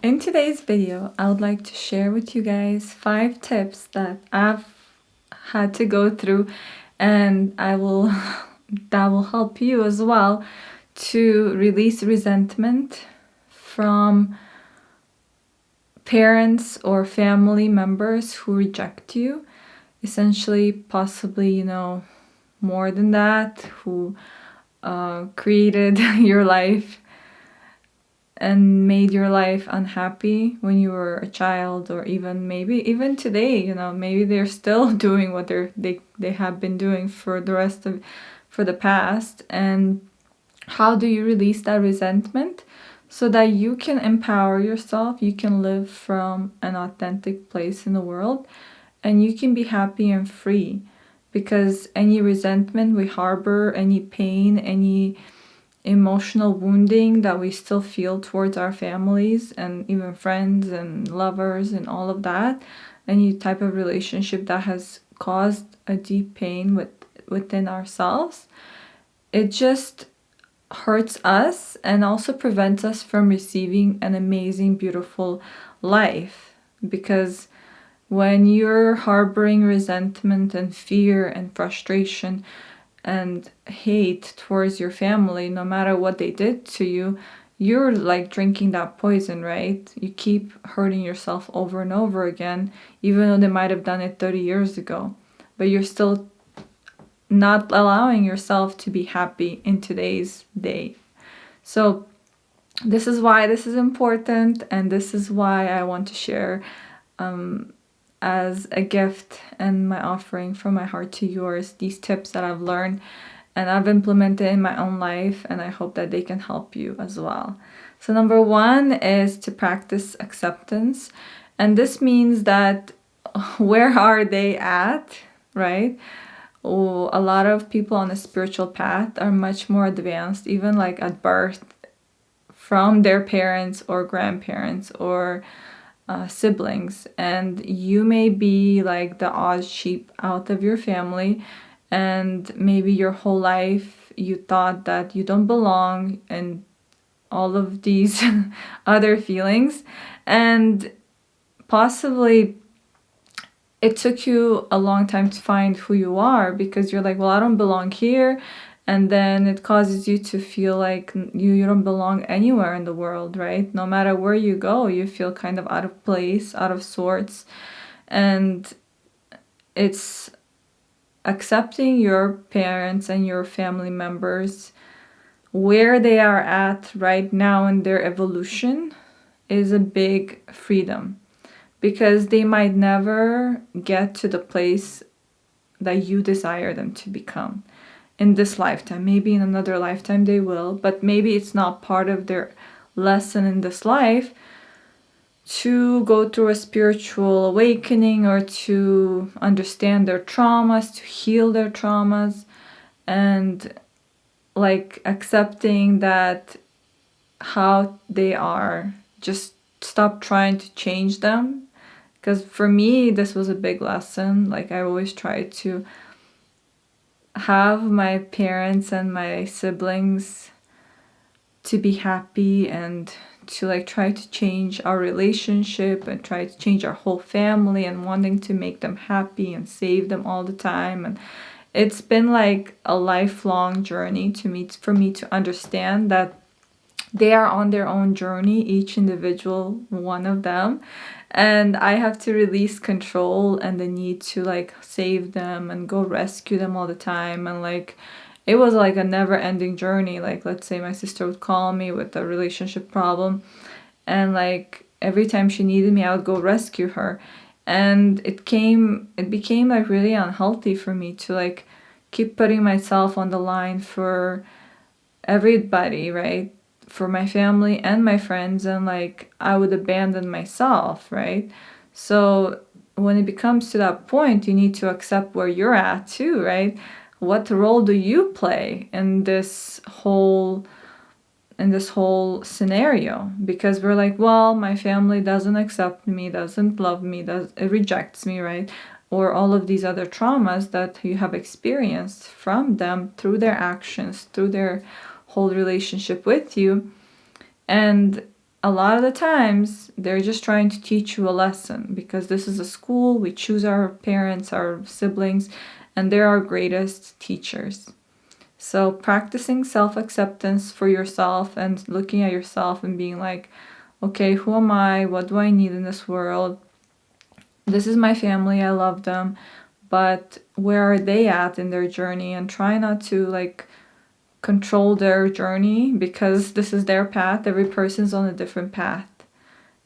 In today's video, I would like to share with you guys 5 tips that I've had to go through, and that will help you as well to release resentment from parents or family members who reject you. Essentially, possibly, more than that, who created your life and made your life unhappy when you were a child, or even today. Maybe they're still doing what they have been doing for the past. And how do you release that resentment so that you can empower yourself, you can live from an authentic place in the world, and you can be happy and free? Because any resentment we harbor, any pain, any emotional wounding that we still feel towards our families and even friends and lovers and all of that, any type of relationship that has caused a deep pain within ourselves, it just hurts us and also prevents us from receiving an amazing, beautiful life. Because when you're harboring resentment and fear and frustration and hate towards your family, no matter what they did to you, you're like drinking that poison, right? You keep hurting yourself over and over again, even though they might have done it 30 years ago. But you're still not allowing yourself to be happy in today's day. So this is why this is important, and this is why I want to share as a gift and my offering from my heart to yours, these tips that I've learned and I've implemented in my own life, and I hope that they can help you as well. So number 1 is to practice acceptance. And this means that where are they at, right? A lot of people on a spiritual path are much more advanced, even like at birth, from their parents or grandparents or siblings, and you may be like the odd sheep out of your family, and maybe your whole life you thought that you don't belong and all of these other feelings, and possibly it took you a long time to find who you are, because you're like, well, I don't belong here. And then it causes you to feel like you don't belong anywhere in the world, right? No matter where you go, you feel kind of out of place, out of sorts. And it's accepting your parents and your family members where they are at right now in their evolution is a big freedom, because they might never get to the place that you desire them to become in this lifetime. Maybe in another lifetime they will, but maybe it's not part of their lesson in this life to go through a spiritual awakening or to understand their traumas, to heal their traumas, and like accepting that how they are, just stop trying to change them. Because for me, this was a big lesson. Like, I always tried to have my parents and my siblings to be happy, and to like try to change our relationship and try to change our whole family, and wanting to make them happy and save them all the time. And it's been like a lifelong journey for me to understand that they are on their own journey, each individual one of them, and I have to release control and the need to like save them and go rescue them all the time. And like, it was like a never-ending journey. Like, let's say my sister would call me with a relationship problem, and like every time she needed me, I would go rescue her. And it became like really unhealthy for me to like keep putting myself on the line for everybody, right? For my family and my friends, and like I would abandon myself, right? So when it becomes to that point, you need to accept where you're at too, right? What role do you play in this whole scenario? Because we're like, well, my family doesn't accept me, doesn't love me, it rejects me, right? Or all of these other traumas that you have experienced from them through their actions, through their whole relationship with you. And a lot of the times they're just trying to teach you a lesson, because this is a school, we choose our parents, our siblings, and they're our greatest teachers. So practicing self-acceptance for yourself and looking at yourself and being like, okay, who am I? What do I need in this world? This is my family, I love them, but where are they at in their journey? And try not to like control their journey, because this is their path. Every person's on a different path.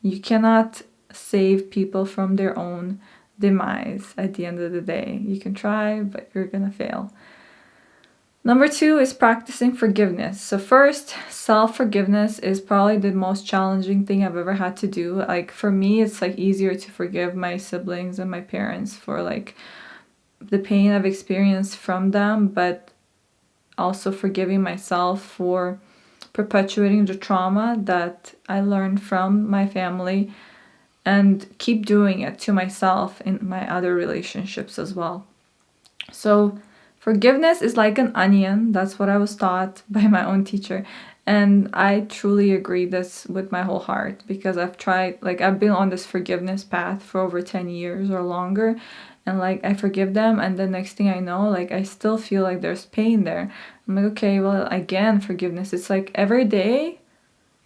You cannot save people from their own demise at the end of the day. You can try, but you're gonna fail. Number 2 is practicing forgiveness. So first, self-forgiveness is probably the most challenging thing I've ever had to do. Like for me, it's like easier to forgive my siblings and my parents for like the pain I've experienced from them, but also forgiving myself for perpetuating the trauma that I learned from my family, and keep doing it to myself in my other relationships as well. So forgiveness is like an onion. That's what I was taught by my own teacher. And I truly agree this with my whole heart, because I've been on this forgiveness path for over 10 years or longer. And like I forgive them, and the next thing I know, like I still feel like there's pain there. I'm like, okay, well, again, forgiveness. It's like every day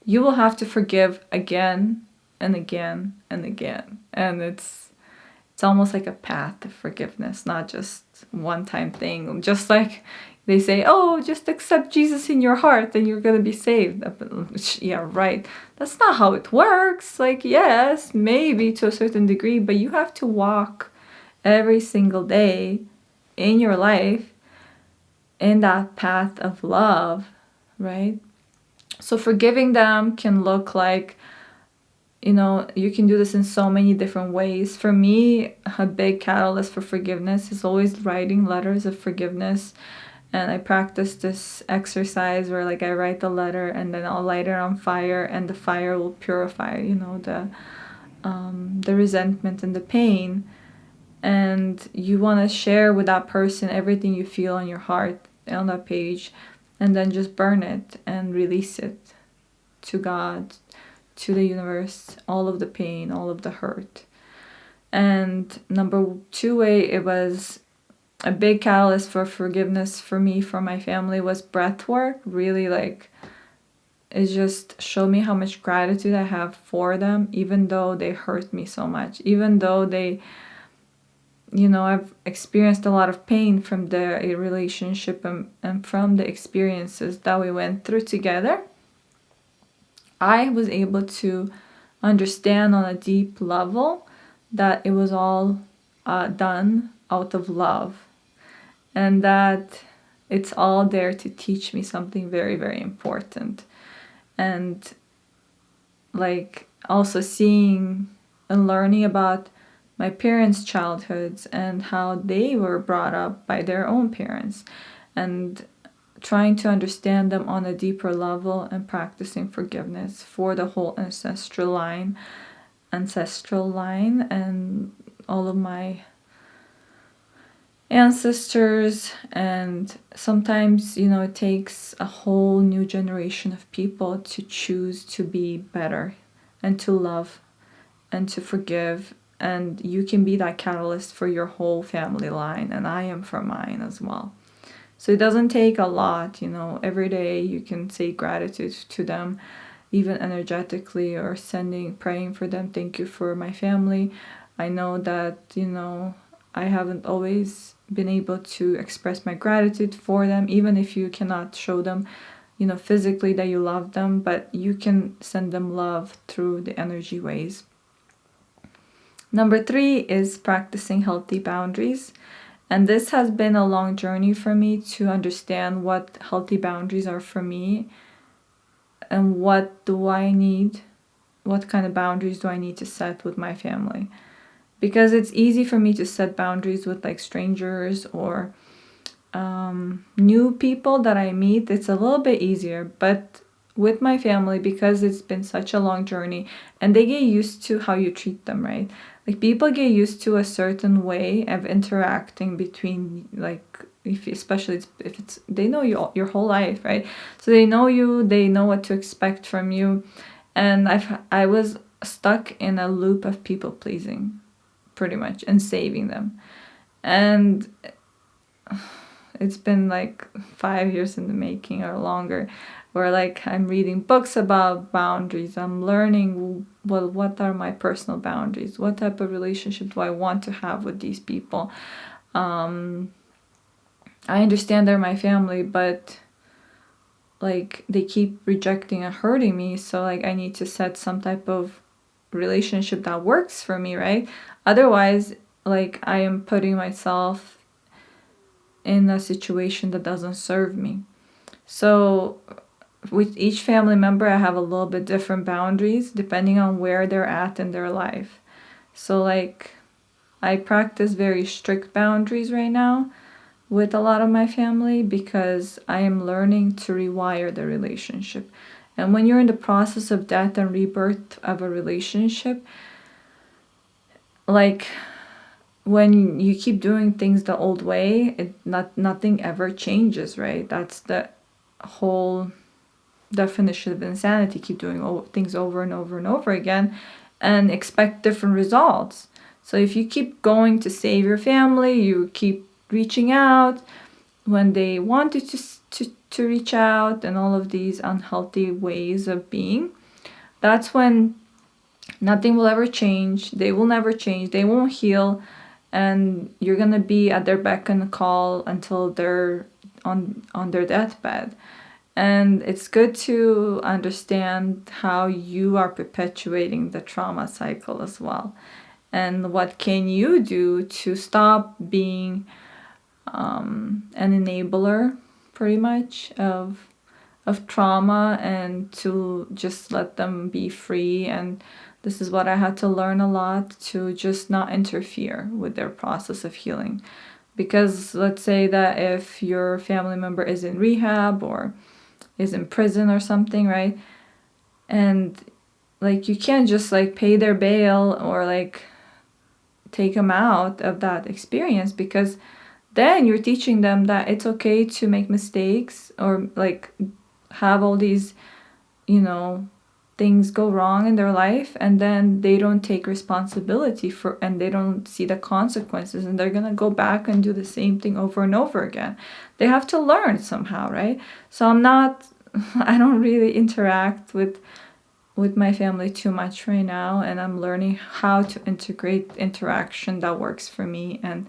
you will have to forgive again and again and again. And it's almost like a path of forgiveness, not just one-time thing. Just like they say, oh, just accept Jesus in your heart and you're gonna be saved. Yeah, right. That's not how it works. Like, yes, maybe to a certain degree, but you have to walk every single day in your life in that path of love, right? So forgiving them can look like, you can do this in so many different ways. For me, a big catalyst for forgiveness is always writing letters of forgiveness. And I practice this exercise where like I write the letter and then I'll light it on fire, and the fire will purify, the resentment and the pain. And you want to share with that person everything you feel on your heart on that page, and then just burn it and release it to God, to the universe, all of the pain, all of the hurt. And number 2 way it was a big catalyst for forgiveness for me, for my family, was breath work. Really, like, it just showed me how much gratitude I have for them, even though they hurt me so much, even though they, I've experienced a lot of pain from the relationship and from the experiences that we went through together. I was able to understand on a deep level that it was all done out of love, and that it's all there to teach me something very, very important. And like also seeing and learning about my parents' childhoods and how they were brought up by their own parents, and trying to understand them on a deeper level, and practicing forgiveness for the whole ancestral line and all of my ancestors. And sometimes, it takes a whole new generation of people to choose to be better and to love and to forgive. And you can be that catalyst for your whole family line, and I am for mine as well. So it doesn't take a lot, every day you can say gratitude to them, even energetically, or praying for them. Thank you for my family. I know that, I haven't always been able to express my gratitude for them, even if you cannot show them, physically that you love them, but you can send them love through the energy ways. Number 3 is practicing healthy boundaries. And this has been a long journey for me to understand what healthy boundaries are for me, and what do I need, what kind of boundaries do I need to set with my family. Because it's easy for me to set boundaries with like strangers or new people that I meet. It's a little bit easier, but with my family, because it's been such a long journey, and they get used to how you treat them, right? Like people get used to a certain way of interacting between, like, especially if they know you your whole life, right? So they know you, they know what to expect from you, And I was stuck in a loop of people pleasing, pretty much, and saving them. And it's been like 5 years in the making or longer, where like I'm reading books about boundaries. I'm learning, well, what are my personal boundaries? What type of relationship do I want to have with these people? I understand they're my family, but like they keep rejecting and hurting me, so like I need to set some type of relationship that works for me, right? Otherwise, like I am putting myself in a situation that doesn't serve me. So with each family member, I have a little bit different boundaries depending on where they're at in their life. So like I practice very strict boundaries right now with a lot of my family because I am learning to rewire the relationship. And when you're in the process of death and rebirth of a relationship, like when you keep doing things the old way, nothing ever changes, right? That's the whole definition of insanity. Keep doing things over and over and over again and expect different results. So if you keep going to save your family, you keep reaching out when they want you to reach out, and all of these unhealthy ways of being, that's when nothing will ever change. They will never change. They won't heal, and you're gonna be at their beck and call until they're on their deathbed. And it's good to understand how you are perpetuating the trauma cycle as well, and what can you do to stop being an enabler, pretty much, of trauma, and to just let them be free. And this is what I had to learn a lot, to just not interfere with their process of healing. Because let's say that if your family member is in rehab or is in prison or something, right? And like you can't just like pay their bail or like take them out of that experience, because then you're teaching them that it's okay to make mistakes or like have all these, things go wrong in their life, and then they don't take responsibility for, and they don't see the consequences, and they're going to go back and do the same thing over and over again. They have to learn somehow, right? So I don't really interact with my family too much right now, and I'm learning how to integrate interaction that works for me, and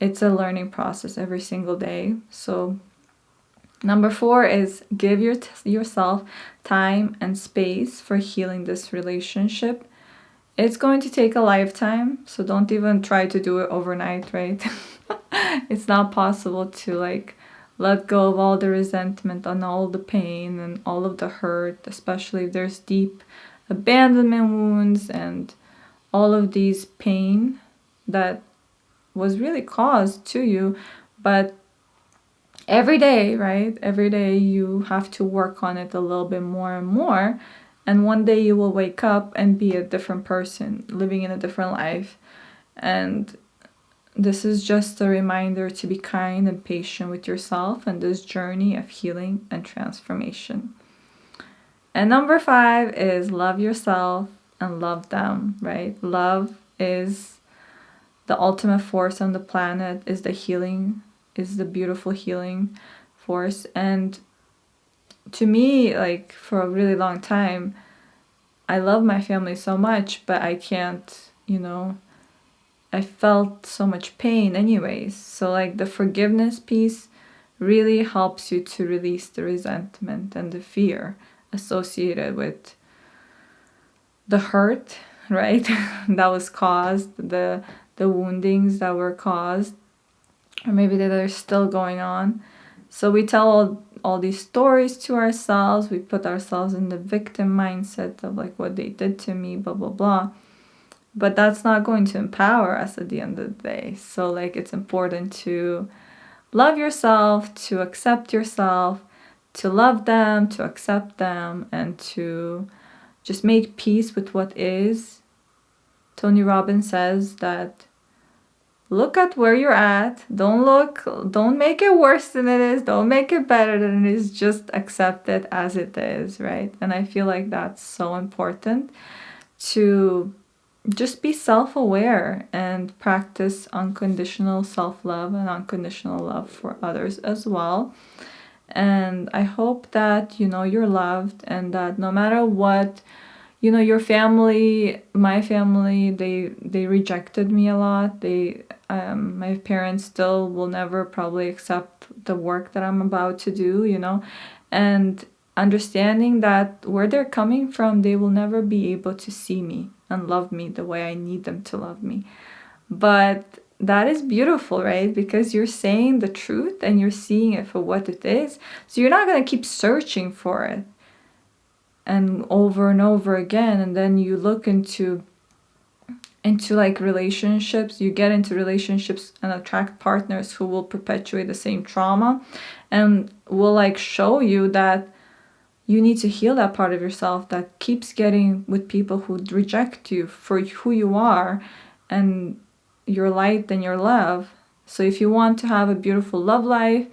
it's a learning process every single day. So number 4 is give yourself time and space for healing this relationship. It's going to take a lifetime, so don't even try to do it overnight, right? It's not possible to like let go of all the resentment and all the pain and all of the hurt, especially if there's deep abandonment wounds and all of these pain that was really caused to you. But every day, right? Every day you have to work on it a little bit more and more. And one day you will wake up and be a different person, living in a different life. And this is just a reminder to be kind and patient with yourself and this journey of healing and transformation. And number 5 is love yourself and love them, right? Love is the ultimate force on the planet, is the healing, is the beautiful healing force. And to me, like for a really long time, I love my family so much, but I can't, I felt so much pain anyways. So like the forgiveness piece really helps you to release the resentment and the fear associated with the hurt, right? that was caused, the woundings that were caused, or maybe that are still going on. So we tell all these stories to ourselves. We put ourselves in the victim mindset of like what they did to me, blah, blah, blah. But that's not going to empower us at the end of the day. So like it's important to love yourself, to accept yourself, to love them, to accept them, and to just make peace with what is. Tony Robbins says that look at where you're at. Don't make it worse than it is. Don't make it better than it is. Just accept it as it is, right? And I feel like that's so important to just be self-aware and practice unconditional self-love and unconditional love for others as well. And I hope that you know you're loved, and that no matter what, you know, your family, my family, they rejected me a lot. My parents still will never probably accept the work that I'm about to do, you know, and understanding that where they're coming from, they will never be able to see me and love me the way I need them to love me. But that is beautiful, right? Because you're saying the truth and you're seeing it for what it is. So you're not going to keep searching for it and over again. And then you look into like relationships, you get into relationships and attract partners who will perpetuate the same trauma and will like show you that you need to heal that part of yourself that keeps getting with people who reject you for who you are and your light and your love. So if you want to have a beautiful love life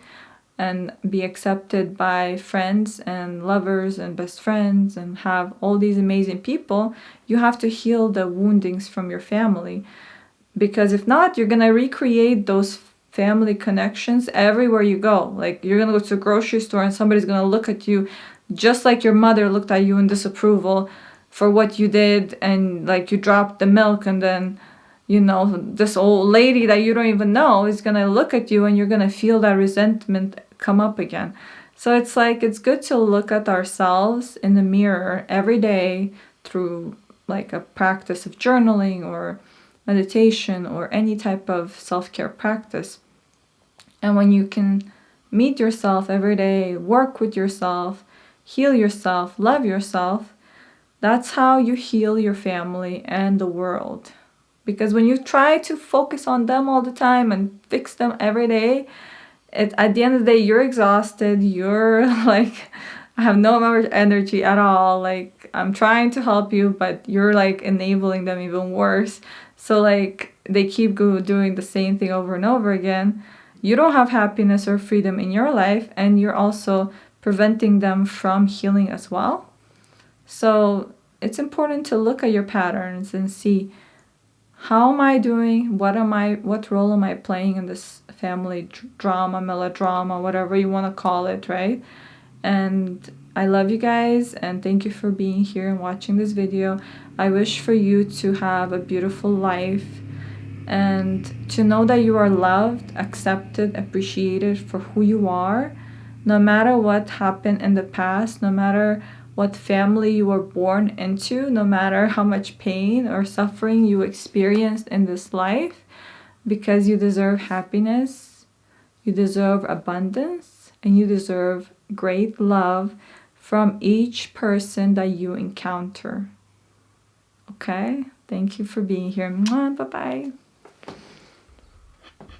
and be accepted by friends and lovers and best friends and have all these amazing people, you have to heal the woundings from your family. Because if not, you're going to recreate those family connections everywhere you go. Like you're going to go to a grocery store and somebody's going to look at you just like your mother looked at you in disapproval for what you did, and like you dropped the milk, and then, you know, this old lady that you don't even know is going to look at you and you're going to feel that resentment come up again. So it's like, it's good to look at ourselves in the mirror every day through like a practice of journaling or meditation or any type of self-care practice. And when you can meet yourself every day, work with yourself, heal yourself, love yourself, that's how you heal your family and the world. Because when you try to focus on them all the time and fix them every day, at the end of the day, you're exhausted. You're like, I have no more energy at all. Like, I'm trying to help you, but you're like enabling them even worse. So like, they keep doing the same thing over and over again. You don't have happiness or freedom in your life, and you're also preventing them from healing as well. So it's important to look at your patterns and see, how am I doing? What role am I playing in this family drama, melodrama, whatever you want to call it, right? And I love you guys, and thank you for being here and watching this video. I wish for you to have a beautiful life and to know that you are loved, accepted, appreciated for who you are, no matter what happened in the past, no matter what family you were born into, no matter how much pain or suffering you experienced in this life, because you deserve happiness, you deserve abundance, and you deserve great love from each person that you encounter. Okay? Thank you for being here. Bye-bye.